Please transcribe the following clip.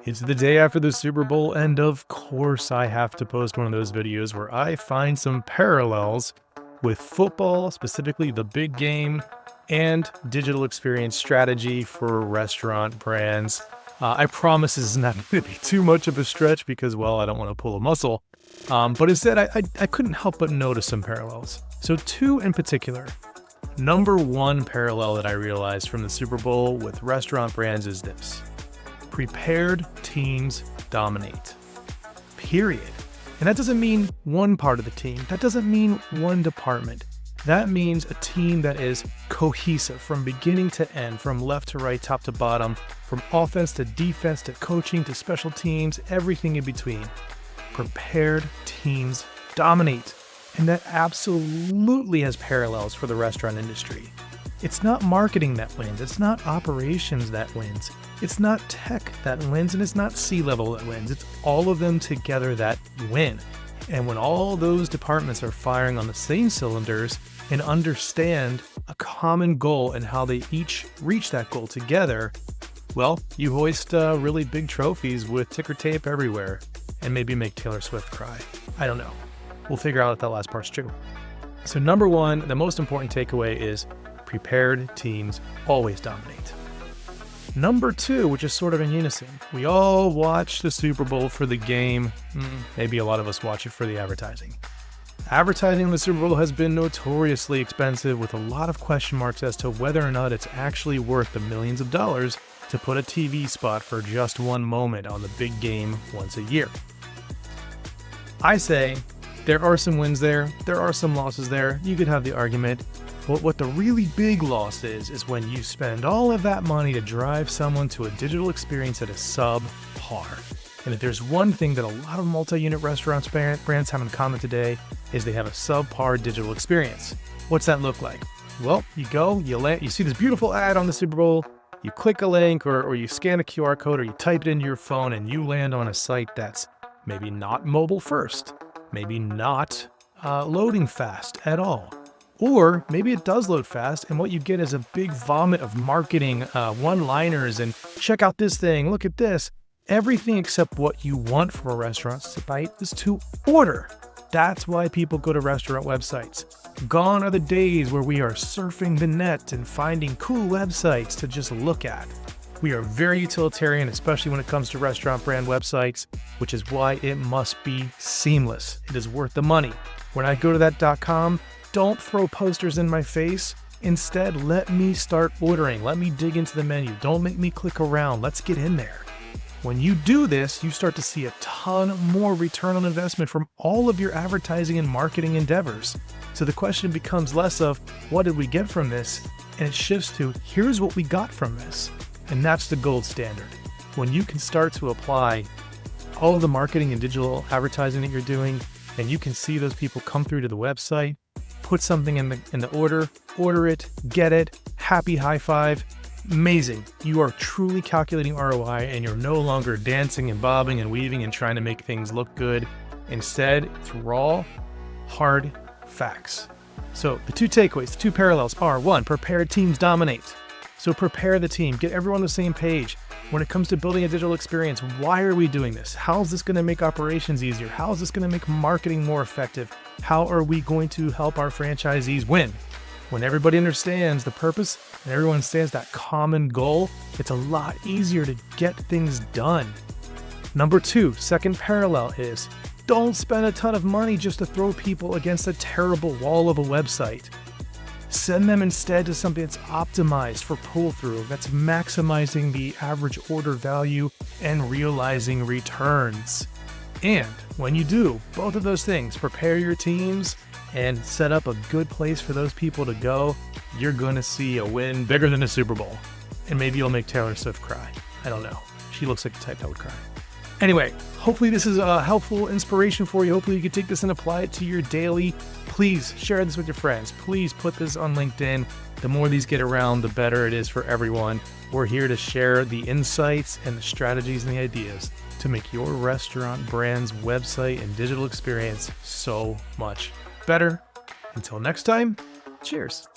It's the day after the Super Bowl, and of course I have to post one of those videos where I find some parallels with football, specifically the big game, and digital experience strategy for restaurant brands. I promise this is not going to be too much of a stretch because, well, I don't want to pull a muscle. But instead, I couldn't help but notice some parallels. So two in particular. Number one parallel that I realized from the Super Bowl with restaurant brands is this. Prepared teams dominate. Period. And that doesn't mean one part of the team. That doesn't mean one department. That means a team that is cohesive from beginning to end, from left to right, top to bottom, from offense to defense to coaching to special teams, everything in between. Prepared teams dominate. And that absolutely has parallels for the restaurant industry. It's not marketing that wins. It's not operations that wins. It's not tech that wins, and it's not C-level that wins. It's all of them together that win. And when all those departments are firing on the same cylinders and understand a common goal and how they each reach that goal together, well, you hoist really big trophies with ticker tape everywhere and maybe make Taylor Swift cry. I don't know. We'll figure out if that last part's true. So number one, the most important takeaway is prepared teams always dominate. Number two, which is sort of in unison, we all watch the Super Bowl for the game. Maybe a lot of us watch it for the advertising. Advertising in the Super Bowl has been notoriously expensive, with a lot of question marks as to whether or not it's actually worth the millions of dollars to put a TV spot for just one moment on the big game once a year. I say there are some wins there, there are some losses there. You could have the argument. But what the really big loss is when you spend all of that money to drive someone to a digital experience that is subpar. And if there's one thing that a lot of multi-unit restaurants brands have in common today, is they have a subpar digital experience. What's that look like? Well, you go, you see this beautiful ad on the Super Bowl, you click a link or you scan a QR code or you type it into your phone and you land on a site that's maybe not mobile first, maybe not loading fast at all. Or maybe it does load fast, and what you get is a big vomit of marketing, one-liners, and check out this thing, look at this. Everything except what you want from a restaurant site is to order. That's why people go to restaurant websites. Gone are the days where we are surfing the net and finding cool websites to just look at. We are very utilitarian, especially when it comes to restaurant brand websites, which is why it must be seamless. It is worth the money. When I go to that .com, don't throw posters in my face. Instead, let me start ordering. Let me dig into the menu. Don't make me click around. Let's get in there. When you do this, you start to see a ton more return on investment from all of your advertising and marketing endeavors. So the question becomes less of what did we get from this, and it shifts to here's what we got from this. And that's the gold standard. When you can start to apply all of the marketing and digital advertising that you're doing, and you can see those people come through to the website, put something in the order it, get it, happy high five. Amazing. You are truly calculating ROI, and you're no longer dancing and bobbing and weaving and trying to make things look good. Instead, it's raw, hard facts. So the two takeaways, the two parallels are: one, prepared teams dominate. So prepare the team, get everyone on the same page. When it comes to building a digital experience, why are we doing this? How is this going to make operations easier? How is this going to make marketing more effective? How are we going to help our franchisees win? When everybody understands the purpose and everyone understands that common goal, it's a lot easier to get things done. Number two, second parallel is don't spend a ton of money just to throw people against a terrible wall of a website. Send them instead to something that's optimized for pull-through, that's maximizing the average order value and realizing returns. And when you do both of those things, prepare your teams and set up a good place for those people to go, you're going to see a win bigger than a Super Bowl. And maybe you'll make Taylor Swift cry. I don't know. She looks like the type that would cry. Anyway, hopefully this is a helpful inspiration for you. Hopefully you can take this and apply it to your daily. Please share this with your friends. Please put this on LinkedIn. The more these get around, the better it is for everyone. We're here to share the insights and the strategies and the ideas to make your restaurant brand's website and digital experience so much better. Until next time, cheers.